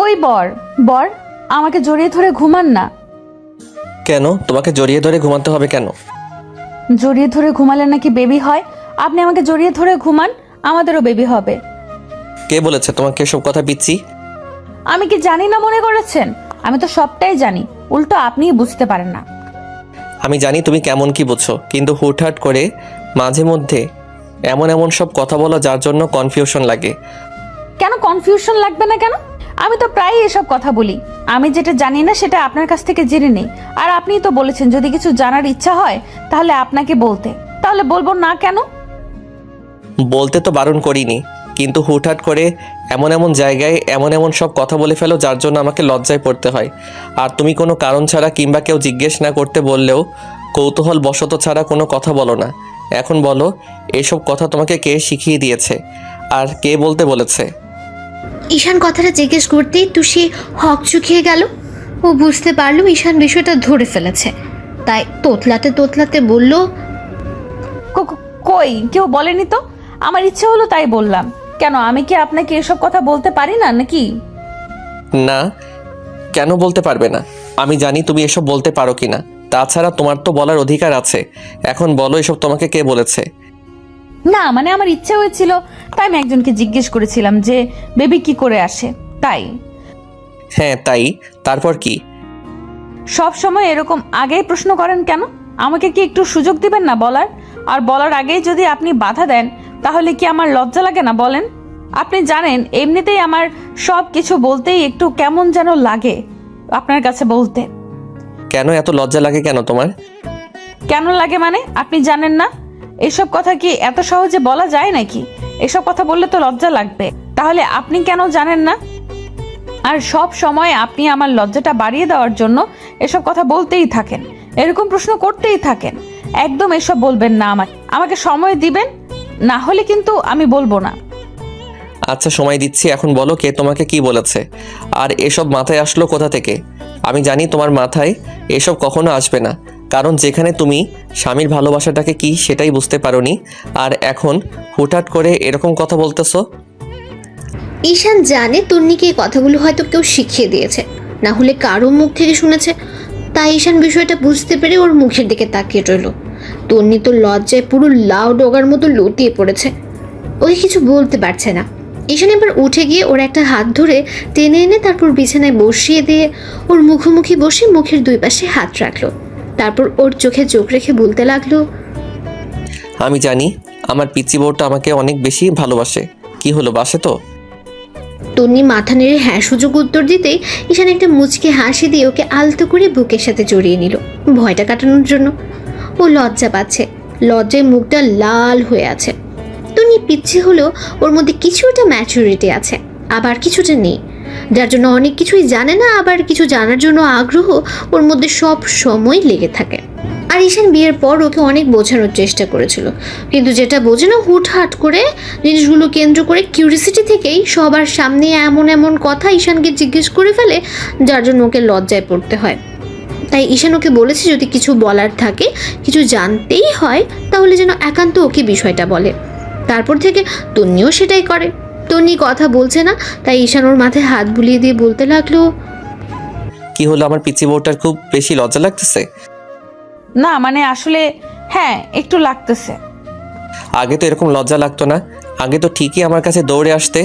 ওই বর বর আমাকে জড়িয়ে ধরে ঘুমান না। কেন তোমাকে জড়িয়ে ধরে ঘুমাতে হবে কেন? জড়িয়ে ধরে ঘুমালে নাকি বেবি হয়। আপনি আমাকে জড়িয়ে ধরে ঘুমান, আমাদেরও বেবি হবে। কে বলেছে তোমাকে এসব কথা পিচ্ছি? আমি কি জানি না মনে করেছেন? আমি তো সবটাই জানি, উল্টো আপনিই বুঝতে পারেন না। আমি জানি তুমি কেমন কি বুঝছো, কিন্তু হুটহাট করে মাঝে মধ্যে এমন এমন সব কথা বলো যার জন্য কনফিউশন লাগে। কেন কনফিউশন লাগবে না কেন? আমি তো প্রায়ই এসব কথা বলি। আমি যেটা জানি না সেটা আপনার কাছ থেকে জেনে নেই। আর আপনিই তো বলেছেন যদি কিছু জানার ইচ্ছা হয় তাহলে আপনাকে বলতে, তাহলে বলবো না কেন? বলতে তো বারণ করিনি, কিন্তু হুটহাট করে এমন এমন জায়গায় এমন এমন সব কথা বলে ফেলো যার জন্য আমাকে লজ্জায় পড়তে হয়। আর তুমি কোনো কারণ ছাড়া কিংবা কেউ জিজ্ঞেস না করতে বললেও কৌতূহল বশত ছাড়া কোনো কথা বলো না। এখন বলো, এসব কথা তোমাকে কে শিখিয়ে দিয়েছে আর কে বলতে বলেছে? ঈশান কথাটা জিজ্ঞেস করতেই তুষি হক চুকিয়ে গেল। ও বুঝতে পারলো ঈশান বিষয়টা ধরে ফেলেছে, তাই তোতলাতে তোতলাতে বলল, কই কেউ বলেনি তো। আমার ইচ্ছে হলো তাই বললাম। কেন আমি কি আপনাকে এসব কথা বলতে পারি না নাকি? না, কেন বলতে পারবে না? আমি জানি তুমি এসব বলতে পারো কি না। তাছাড়া তোমার তো বলার অধিকার আছে। এখন বলো, এসব তোমাকে কে বলেছে? না মানে আমার ইচ্ছে হয়েছিল, তাই আমি একজনকে জিজ্ঞেস করেছিলাম যে বেবি কি করে আসে, তাই। হ্যাঁ তাই, তারপর কি? সব সময় এরকম আগেই প্রশ্ন করেন কেন? আমাকে কি একটু সুযোগ দিবেন না বলার? আর বলার আগেই যদি আপনি বাধা দেন তাহলে কি আমার লজ্জা লাগে না বলেন? আপনি জানেন এমনিতেই আমার সব কিছু বলতেই একটু কেমন যেন লাগে আপনার কাছে বলতে। কেন এত লজ্জা লাগে কেন তোমার? কেন লাগে মানে আপনি জানেন না? এসব কথা কি এত সহজে বলা যায় নাকি? এসব কথা বললে তো লজ্জা লাগবে, তাহলে আপনি কেন জানেন না? আর সব সময় আপনি আমার লজ্জাটা বাড়িয়ে দেওয়ার জন্য এসব কথা বলতেই থাকেন, এরকম প্রশ্ন করতেই থাকেন। একদম এসব বলবেন না। আমাকে সময় দিবেন, না হলে কিন্তু আমি বলবো না। আচ্ছা সময় দিচ্ছি, এখন বলো কে তোমাকে কি বলেছে আর এসব মাথায় আসলো কোথা থেকে? আমি জানি তোমার মাথায় এসব কখনো আসবে না, কারণ যেখানে তুমি স্বামীর ভালোবাসাটাকে কি সেটাই বুঝতে পারোনি, আর এখন হুটহাট করে এরকম কথা বলতেছো। ঈশান জানে তন্নিকে এই কথাগুলো হয়তো কেউ শিখিয়ে দিয়েছে, না হলে কারো মুখ থেকে শুনেছে। তাই ঈশান বিষয়টা বুঝতে পেরে ওর মুখের দিকে তাকিয়ে রইল। তন্নি তো লজ্জায় পুরো লাউ ডগার মতো লতিয়ে পড়েছে, ওকে কিছু বলতে পারছে না। ঈশান এবার উঠে গিয়ে ওর একটা হাত ধরে টেনে এনে তারপর বিছানায় বসিয়ে দিয়ে ওর মুখোমুখি বসে মুখের দুই পাশে হাত রাখলো। তারপর ওর চোখে চোখ রেখে বলতে লাগলো, আমি জানি আমার পিচ্চি বউটা আমাকে অনেক বেশি ভালোবাসে। কি হলো, বাসে তো? তন্নি মাথা নেড়ে হ্যাঁ সুযোগ উত্তর দিতেই ঈশান একটা মুচকে হাসি দিয়ে ওকে আলতো করে বুকের সাথে জড়িয়ে নিল ভয়টা কাটানোর জন্য। ও লজ্জা পাচ্ছে, লজ্জায় মুখটা লাল হয়ে আছে। তন্নি পিচ্ছি হলেও ওর মধ্যে কিছুটা ম্যাচুরিটি আছে, আবার কিছুটা নেই, যার জন্য অনেক কিছুই জানে না, আবার কিছু জানার জন্য আগ্রহ ওর মধ্যে সব সময় লেগে থাকে। আর ঈশান বিয়ের পর ওকে অনেক বোঝানোর চেষ্টা করেছিল, কিন্তু যেটা বোঝে না হুটহাট করে জিনিসগুলো কেন্দ্র করে কিউরিসিটি থেকেই সবার সামনে এমন এমন কথা ঈশানকে জিজ্ঞেস করে ফেলে, যার জন্য ওকে লজ্জায় পড়তে হয়। তাই ঈশান ওকে বলেছে যদি কিছু বলার থাকে, কিছু জানতেই হয়, তাহলে যেন একান্ত ওকে বিষয়টা বলে। তারপর থেকে তন্নিও সেটাই করে। তন্নি কথা বলছে না, তাই ঈশান ওর মাথায় হাত বুলিয়ে দিয়ে বলতে লাগলো, কি হলো, আমার পিচ্চি বউটার খুব বেশি লজ্জা লাগতেছে? না মানে আসলে হ্যাঁ একটু লাগতেছে। আগে তো এরকম লজ্জা লাগতো না, আগে তো ঠিকই আমার কাছে দৌড়ে আসতে,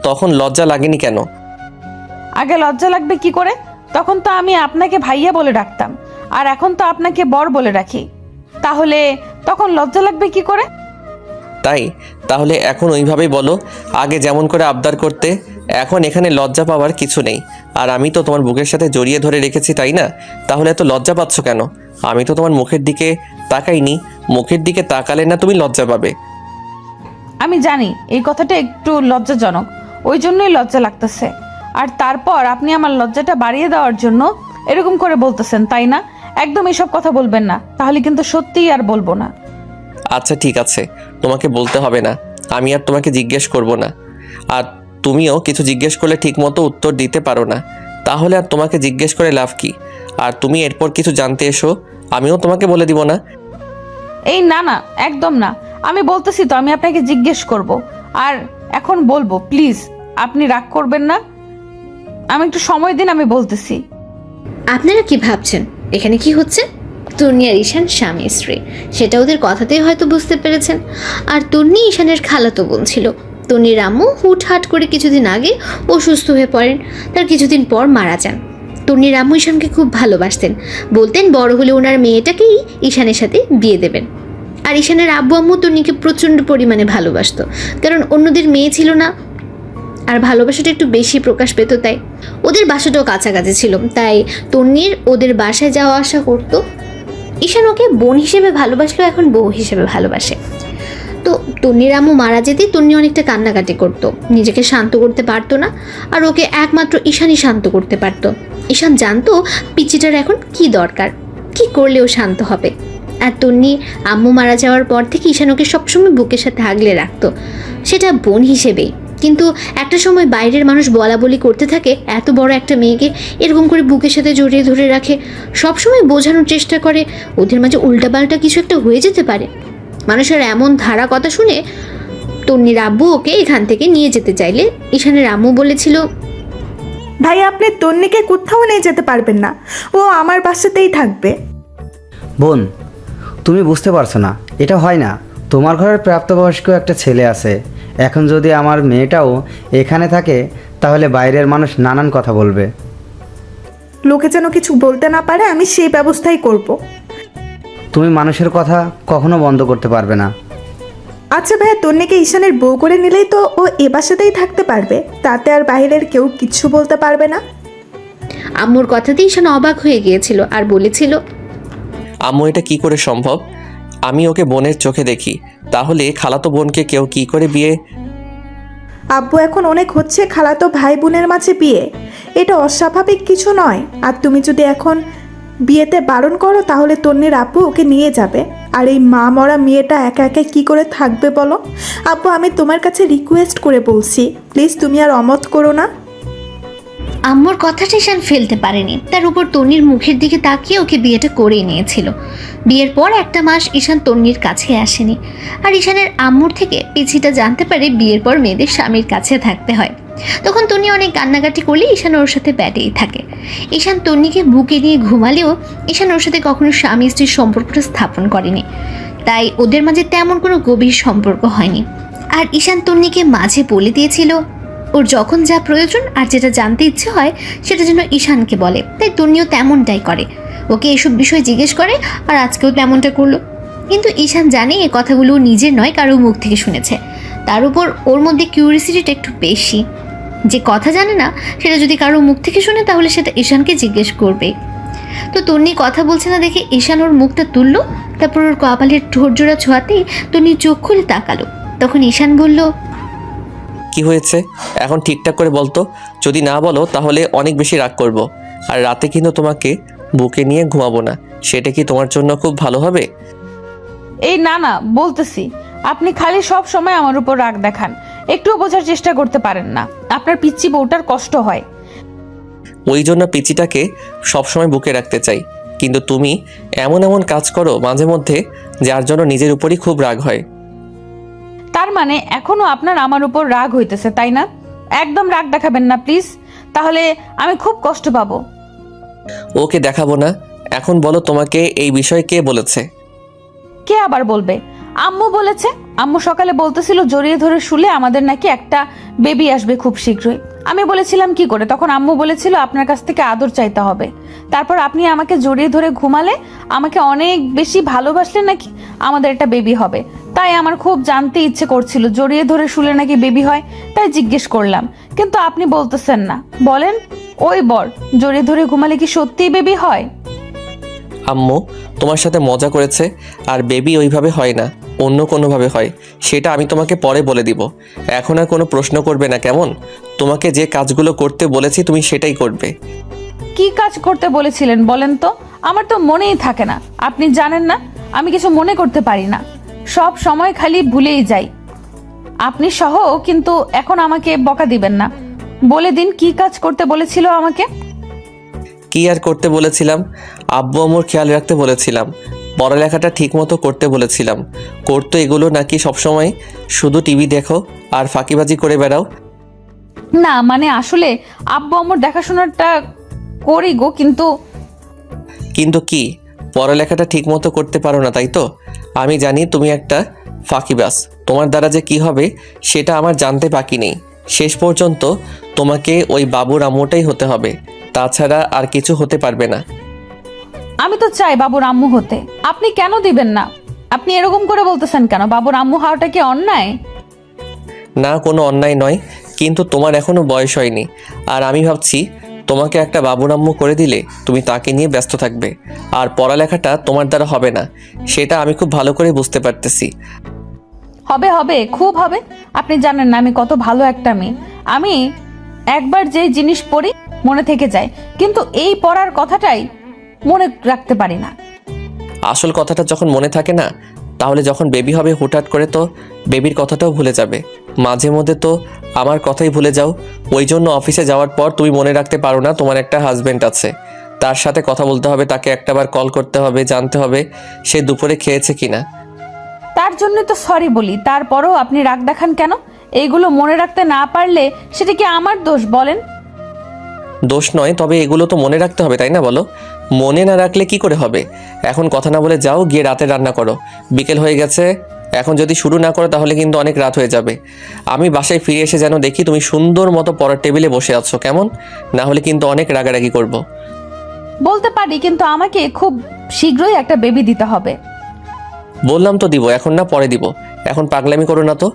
তখন লজ্জা লাগেনি কেন? আগে লজ্জা লাগবে কি করে? তখন তো আমি আপনাকে ভাইয়া বলে ডাকতাম, আর এখন তো আপনাকে বর বলে রাখি, তাহলে তখন লজ্জা লাগবে কি করে? তাই তাহলে এখন ওইভাবেই বলো, আগে যেমন করে আবদার করতে, এখন এখানে লজ্জা পাওয়ার কিছু নেই। আর আমি তো তোমার বুকের সাথে জড়িয়ে ধরে রেখেছি, তাই না? তাহলে এত লজ্জা পাচ্ছ কেন? আমি তো তোমার মুখের দিকে তাকাইনি, মুখের দিকে তাকালে না তুমি লজ্জা পাবে। আমি জানি এই কথাটা একটু লজ্জাজনক, ওই জন্যই লজ্জা লাগতেছে। আর তারপর আপনি আমার লজ্জাটা বাড়িয়ে দেওয়ার জন্য এরকম করে বলতেছেন, তাই না? একদম এসব কথা বলবেন না, তাহলে কিন্তু সত্যিই আর বলবো না। আচ্ছা ঠিক আছে, তোমাকে বলতে হবে না, আমি আর তোমাকে জিজ্ঞেস করব না। আর তুমিও কিছু জিজ্ঞেস করলে ঠিকমতো উত্তর দিতে পারো না, তাহলে আর তোমাকে জিজ্ঞেস করে লাভ কি? আর তুমি এরপর কিছু জানতে এসো, আমিও তোমাকে বলে দিব না। এই না না, একদম না। আমি বলতেছি তো আমি আপনাকে জিজ্ঞেস করব, আর এখন বলবো, প্লিজ আপনি রাগ করবেন না। আমি একটু সময় দিন, আমি বলতেছি। আপনারা কি ভাবছেন এখানে কি হচ্ছে? তন্নি আর ঈশান স্বামী স্ত্রী, সেটা ওদের কথাতেই হয়তো বুঝতে পেরেছেন। আর তন্নি ঈশানের খালাতো বোন ছিল। তন্নির আম্মু হুটহাট করে কিছুদিন আগে অসুস্থ হয়ে পড়েন, তার কিছুদিন পর মারা যান। তন্নির আম্মু ঈশানকে খুব ভালোবাসতেন, বলতেন বড় হলে ওনার মেয়েটাকেই ঈশানের সাথে বিয়ে দেবেন। আর ঈশানের আব্বু আম্মু তন্নিকে প্রচণ্ড পরিমাণে ভালোবাসতো, কারণ অন্যদের মেয়ে ছিল না, আর ভালোবাসাটা একটু বেশি প্রকাশ পেত। তাই ওদের বাসাটাও কাছাকাছি ছিল, তাই তন্নির ওদের বাসায় যাওয়া আসা করতো। ঈশান ওকে বোন হিসেবে ভালোবাসলো, এখন বউ হিসেবে ভালোবাসে। তো তন্নির আম্মু মারা যেতেই তন্নি অনেকটা কান্নাকাটি করতো, নিজেকে শান্ত করতে পারতো না। আর ওকে একমাত্র ঈশানই শান্ত করতে পারতো। ঈশান জানতো পিচিটার এখন কি দরকার, কি করলে ও শান্ত হবে। আর তন্নি আম্মু মারা যাওয়ার পর থেকে ঈশান ওকে সবসময় বুকের সাথে আগলে রাখতো, সেটা বোন হিসেবেই। কিন্তু একটা সময় বাইরের মানুষ বলা বলি করতে থাকে, এত বড় একটা মেয়েকে এরকম করে বুকের সাথে জড়িয়ে ধরে রাখে, সবসময় বোঝানোর চেষ্টা করে ওদের মাঝে উল্টাপাল্টা কিছু একটা হয়ে যেতে পারে। মানুষের এমন ধারা কথা শুনে তন্নির আব্বু ওকে এখান থেকে নিয়ে যেতে চাইলে ঈশানের আম্মু বলেছিল, ভাই আপনি তন্নিকে কোথাও নিয়ে যেতে পারবেন না, ও আমার বাসাতেই থাকবে। বোন, তুমি বুঝতে পারছো না, এটা হয় না। তোমার ঘরের প্রাপ্তবয়স্ক একটা ছেলে আছে, এখন যদি আমার মেয়েটাও এখানে থাকে তাহলে বাইরের মানুষ নানান কথা বলবে। লোকে যেন কিছু বলতে না পারে, আমি সেই ব্যবস্থাই করব। তুমি মানুষের কথা কখনো বন্ধ করতে পারবে না। আচ্ছা ভাইয়া, তন্নিকে ঈশানের বউ করে নিলেই তো ও এ বাসাতেই থাকতে পারবে, তাতে আর বাইরের কেউ কিচ্ছু বলতে পারবে না। আম্মুর কথাতেই ঈশান অবাক হয়ে গিয়েছিল আর বলেছিল, আম্মু এটা কি করে সম্ভব? আমি ওকে বোনের চোখে দেখি, তাহলে খালাতো বোনকে কেউ কি করে বিয়ে? আব্বু এখন অনেক হচ্ছে খালাতো ভাই বোনের মাঝে বিয়ে, এটা অস্বাভাবিক কিছু নয়। আর তুমি যদি এখন বিয়েতে বারণ করো তাহলে তন্নির আব্বু ওকে নিয়ে যাবে, আর এই মা মরা মেয়েটা একা একা কি করে থাকবে বলো? আব্বু আমি তোমার কাছে রিকোয়েস্ট করে বলছি, প্লিজ তুমি আর অমত করো না। আম্মুর কথাটা ঈশান ফেলতে পারেনি, তার উপর তন্নির মুখের দিকে তাকিয়ে ওকে বিয়েটা করেই নিয়েছিল। বিয়ের পর একটা মাস ঈশান তন্নির কাছে আসেনি। আর ঈশানের আম্মুর থেকে পিছিটা জানতে পারে বিয়ের পর মেয়েদের স্বামীর কাছে থাকতে হয়। তখন তন্নি অনেক কান্নাকাটি করলে ঈশান ওর সাথে ব্যাটেই থাকে। ঈশান তন্নিকে বুকে নিয়ে ঘুমালেও ঈশান ওর সাথে কখনো স্বামী স্ত্রীর সম্পর্কটা স্থাপন করেনি, তাই ওদের মাঝে তেমন কোনো গভীর সম্পর্ক হয়নি। আর ঈশান তন্নিকে মাঝে বলে দিয়েছিল ওর যখন যা প্রয়োজন আর যেটা জানতে ইচ্ছে হয় সেটা যেন ঈশানকে বলে, তাই তন্নিও তেমনটাই করে, ওকে এসব বিষয় জিজ্ঞেস করে। আর আজকেও তেমনটা করলো। কিন্তু ঈশান জানে এ কথাগুলো নিজের নয়, কারো মুখ থেকে শুনেছে। তার উপর ওর মধ্যে কিউরিসিটিটা একটু বেশি, যে কথা জানে না সেটা যদি কারো মুখ থেকে শুনে তাহলে সেটা ঈশানকে জিজ্ঞেস করবে। তো তন্নি কথা বলছে না দেখে ঈশান ওর মুখটা তুললো, তারপর ওর কপালের ঠোঁট জোড়া ছোঁয়াতেই তন্নি চোখ খুলে তাকালো। তখন ঈশান বলল, কি হয়েছে এখন ঠিকঠাক করে বলতো, যদি না বলো তাহলে অনেক বেশি রাগ করব। আর রাতে কিন্তু তোমাকে বুকে নিয়ে ঘুমাবো না, সেটা কি তোমার জন্য খুব ভালো হবে? এই না না বলতেছি, আপনি খালি সব সময় আমার উপর রাগ দেখান, একটুও বোঝার চেষ্টা করতে পারেন না। আপনার পিচ্চি বউটার কষ্ট হয়, ওই জন্য পিচিটাকে সবসময় বুকে রাখতে চাই, কিন্তু তুমি এমন এমন কাজ করো মাঝে মধ্যে যার জন্য নিজের উপরই খুব রাগ হয়। তার মানে এখনো আপনার আমার উপর রাগ হইতেছে, তাই না? একদম রাগ দেখাবেন না প্লিজ, তাহলে আমি খুব কষ্ট পাবো। ওকে দেখাবো না। এখন বলো, তোমাকে এই বিষয়ে কে বলেছে? কে আবার বলবে? আম্মু বলেছে। আম্মু সকালে বলতেছিল জড়িয়ে ধরে শুলে আমাদের নাকি একটা বেবি আসবে খুব শীঘ্রই। আমি বলেছিলাম কি করে, তখন আম্মু বলেছিল আপনার কাছ থেকে আদর চাইতে হবে। তারপর আপনি আমাকে জড়িয়ে ধরে ঘুমালে, আমাকে অনেক বেশি ভালোবাসলে নাকি আমাদের একটা বেবি হবে। তাই আমার খুব জানতে ইচ্ছে করছিল জড়িয়ে ধরে শুলে নাকি বেবি হয়, তাই জিজ্ঞেস করলাম। কিন্তু আপনি বলতেছেন না, বলেন ওই বর জড়িয়ে ধরে ঘুমালে কি সত্যিই বেবি হয়? আম্মু তোমার সাথে মজা করেছে, আর বেবি ওইভাবে হয় না, অন্য কোনোভাবে হয়। সেটা আমি তোমাকে পরে বলে দিব। এখন আর কোনো প্রশ্ন করবে না, কেমন? তোমাকে যে কাজগুলো করতে বলেছি তুমি সেটাই করবে। কি কাজ করতে বলেছিলেন বলেন তো? আমার তো মনেই থাকে না। আপনি জানেন না আমি কিছু মনে করতে পারি না, সব সময় খালি ভুলেই যাই। আপনি সহ। কিন্তু এখন আমাকে বকা দিবেন না, বলে দিন কি কাজ করতে বলেছিল আমাকে। কি আর করতে বলেছিলাম? আব্বু আম্মুর খেয়াল রাখতে বলেছিলাম, পড়ালেখাটা ঠিক মতো করতে বলেছিলাম। করতো এগুলো নাকি সবসময় শুধু টিভি দেখো আর ফাঁকিবাজি করে বেড়াও? না মানে আসলে আব্বু আম্মুর দেখাশোনাটা করি গো, কিন্তু কিন্তু কি, পড়ালেখাটা ঠিক মতো করতে পারো না তাই তো? আমি জানি তুমি একটা ফাঁকিবাজ। তোমার দ্বারা যে কি হবে সেটা আমার জানতে বাকি নেই। শেষ পর্যন্ত তোমাকে ওই বাবুর আম্মুটাই হতে হবে, তাছাড়া আর কিছু হতে পারবে না। আমি তো চাই বাবুর আম্মু হতে, আপনি কেন দিবেন না? আপনি এরকম করে বলতেছেন কেন? বাবুর আম্মু হওয়াটা কি অন্যায়? না, কোনো অন্যায় নয়, কিন্তু তোমার এখনো বয়স হয়নি। আর আমি ভাবছি তোমাকে একটা বাবুর আম্মু করে দিলে তুমি তাকে নিয়ে ব্যস্ত থাকবে, আর পড়ালেখাটা তোমার দ্বারা হবে না, সেটা আমি খুব ভালো করে বুঝতে পারতেছি। হবে হবে, খুব হবে। আপনি জানেন না আমি কত ভালো একটা মেয়ে। আমি একবার যে জিনিস পড়ি মনে থেকে যায়, কিন্তু এই পড়ার কথাটাই মনে রাখতে পারি না। আসল কথাটা যখন মনে থাকে না, তাহলে যখন বেবি হবে হুটহাট করে তো বেবির কথাটাও ভুলে যাবে। মাঝে মধ্যে তো আমার কথাই ভুলে যাও। ওই জন্য অফিসে যাওয়ার পর তুমি মনে রাখতে পারো না তোমার একটা হাজব্যান্ড আছে, তার সাথে কথা বলতে হবে, তাকে একটাবার কল করতে হবে, জানতে হবে সে দুপুরে খেয়েছে কিনা। তার জন্য তো সরি বলি, তারপরও আপনি রাগ দেখান কেন? এইগুলো মনে রাখতে না পারলে সেটা কি আমার দোষ বলেন? দোষ নয়, তবে এগুলো তো মনে রাখতে হবে তাই না বলো? মনে না রাখলে কি করে হবে? এখন কথা না বলে যাও, গিয়ে রাতে রান্না করো। বিকেল হয়ে গেছে, এখন যদি শুরু না করো তাহলে কিন্তু অনেক রাত হয়ে যাবে। আমি বাসায় ফিরে এসে যেন দেখি তুমি সুন্দর মতো পড়ার টেবিলে বসে আছো, কেমন? না হলে কিন্তু অনেক রাগারাগি করব। বলতে পারি, কিন্তু আমাকে খুব শীঘ্রই একটা বেবি দিতে হবে। বললাম তো দিব, এখন না পরে দিব। এখন পাগলামি করো না তো।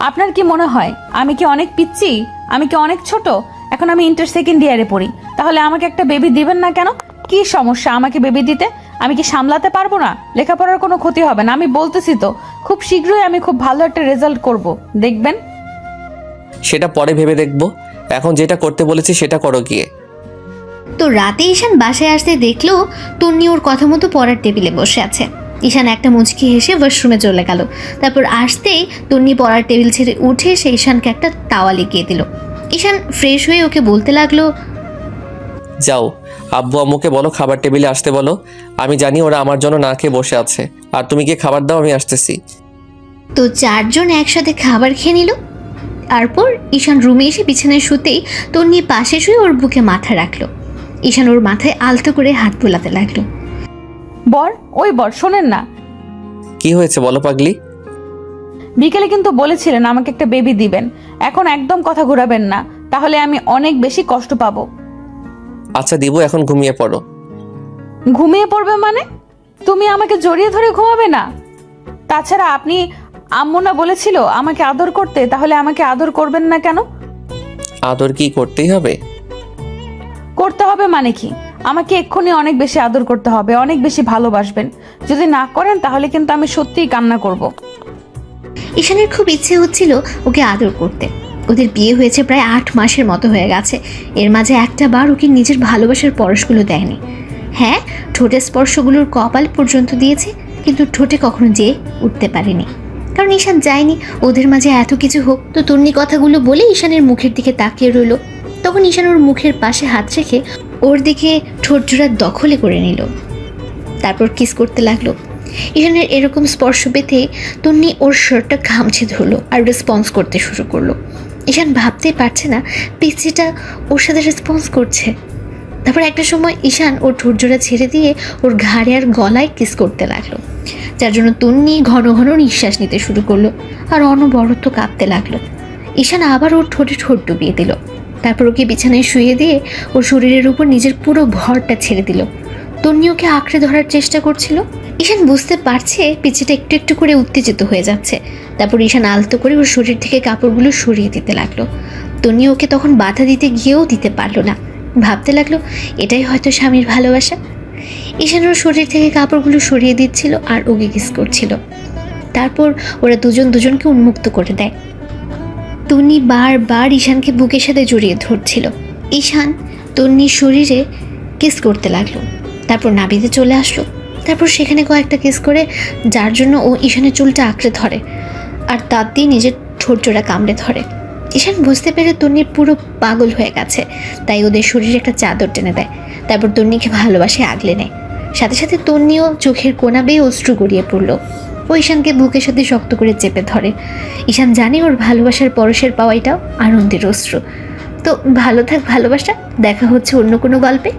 আপনার কি মনে হয় আমি কি অনেক পিচ্ছি? আমি কি অনেক ছোট? এখন আমি ইন্টার সেকেন্ড ইয়ারে পড়ি, তাহলে আমাকে একটা বেবি দিবেন না কেন? কি সমস্যা আমাকে বেবি দিতে? আমি কি সামলাতে পারবো না? লেখাপড়ার কোনো ক্ষতি হবে না, আমি বলতেছি তো। খুব শীঘ্রই আমি খুব ভালো একটা রেজাল্ট করব, দেখবেন। সেটা পরে ভেবে দেখবো, এখন যেটা করতে বলেছি সেটা করো গিয়ে। তো রাতে ঈশান বাসায় আসতে দেখলো তন্নি ওর কথা মতো পড়ার টেবিলে বসে আছে। ঈশান একটা মুচকি হেসে ওয়াশরুমে চলে গেল। তারপর আসতেই তন্নি পড়ার টেবিল ছেড়ে উঠে সে ঈশানকে একটা তাওয়া লিখিয়ে দিল। ঈশান ফ্রেশ হয়ে ওকে বলতে লাগলো, যাও, আব্বু আম্মুকে বলো খাবার টেবিলে আসতে বলো। আমি জানি ওরা আমার জন্য না খেয়ে বসে আছে, আর তুমি গিয়ে খাবার দাও, আমি আসতেছি। তো চারজন একসাথে খাবার খেয়ে নিল। তারপর ঈশান রুমে এসে বিছানায় শুতেই তন্নি পাশে শুয়ে ওর বুকে মাথা রাখলো। ঈশান ওর মাথায় আলতো করে হাত বোলাতে লাগলো। বর, ওই বর শোনেন না, কি হয়েছে বলো পাগলি? বিকেলে কিন্তু বলেছিলেন আমাকে একটা বেবি দিবেন। এখন একদম কথা ঘোরাবেন না, তাহলে আমি অনেক বেশি কষ্ট পাবো। আচ্ছা দিব, এখন ঘুমিয়ে পড়ো। ঘুমিয়ে পড়বে মানে? তুমি আমাকে জড়িয়ে ধরে ঘুমাবে না? তাছাড়া আপনি আম্মু না বলেছিল আমাকে আদর করতে, তাহলে আমাকে আদর করবেন না কেন? আদর কি করতেই হবে? করতে হবে মানে কি? আমাকে এক্ষুনি অনেক বেশি আদর করতে হবে, অনেক বেশি ভালোবাসবেন। যদি না করেন তাহলে কিন্তু আমি সত্যিই কান্না করব। ঈশানের খুব ইচ্ছে হচ্ছিল ওকে আদর করতে। ওদের বিয়ে হয়েছে প্রায় 8 মাসের মতো হয়ে গেছে। এর মাঝে একটা বার ওকে নিজের ভালোবাসার পরশগুলো দেয়নি। হ্যাঁ, ঠোঁটের স্পর্শগুলোর কপাল পর্যন্ত দিয়েছে, কিন্তু ঠোঁটে কখনো যেয়ে উঠতে পারেনি। কারণ ঈশান চায়নি ওদের মাঝে এত কিছু হোক। তো তন্নি কথাগুলো বলে ঈশানের মুখের দিকে তাকিয়ে রইল। তখন ঈশান ওর মুখের পাশে হাত রেখে ওর দিকে ঠোঁট জোড়া দখলে করে নিল। তারপর কিস করতে লাগলো। ঈশানের এরকম স্পর্শ পেতে তন্নি ওর শার্টটা খামচে ধরলো আর রেসপন্স করতে শুরু করলো। ঈশান ভাবতেই পারছে না পিচ্ছিটা ওর সাথে রেসপন্স করছে। তারপর একটা সময় ঈশান ওর ঠোঁট জোড়া ছেড়ে দিয়ে ওর ঘাড়ে আর গলায় কিস করতে লাগলো, যার জন্য তন্নি ঘন ঘন নিঃশ্বাস নিতে শুরু করলো আর অনবরত কাঁপতে লাগলো। ঈশান আবার ওর ঠোঁটে ঠোঁট ডুবিয়ে দিল। তারপর ওকে বিছানায় শুয়ে দিয়ে ওর শরীরের উপর নিজের পুরো ভরটা ছেড়ে দিল। তন্নি ওকে আঁকড়ে ধরার চেষ্টা করছিল। ঈশান বুঝতে পারছে পিছিটা একটু একটু করে উত্তেজিত হয়ে যাচ্ছে। তারপর ঈশান আলতো করে ওর শরীর থেকে কাপড়গুলো সরিয়ে দিতে লাগলো। তন্নি ওকে তখন বাধা দিতে গিয়েও দিতে পারলো না। ভাবতে লাগলো এটাই হয়তো স্বামীর ভালোবাসা। ঈশান ওর শরীর থেকে কাপড়গুলো সরিয়ে দিচ্ছিল আর ওকে কিস করছিল। তারপর ওরা দুজন দুজনকে উন্মুক্ত করে দেয়। তন্নি বারবার ঈশানকে বুকের সাথে জড়িয়ে ধরছিল। ঈশান তন্নির শরীরে কিস করতে লাগলো। তারপর নাভিতে চলে আসলো। তারপর সেখানে কয়েকটা কিস করে, যার জন্য ও ঈশানের চুলটা আঁকড়ে ধরে আর তার দিয়ে নিজের ঠোঁট জোড়া কামড়ে ধরে। ঈশান বুঝতে পেরে তন্নি পুরো পাগল হয়ে গেছে, তাই ওদের শরীরে একটা চাদর টেনে দেয়। তারপর তন্নিকে ভালোবাসে আগলে নেয়। সাথে সাথে তন্নিও চোখের কোনা বেয়ে অশ্রু গড়িয়ে পড়লো। ও ও ঈশানকে বুকের সাথে শক্ত করে চেপে ধরে। ঈশান জানে ওর ভালোবাসার পরশের পাওয়াইটাও আনন্দের অশ্রু। তো ভালো থাক ভালোবাসা, দেখা হচ্ছে অন্য কোনো গল্পে।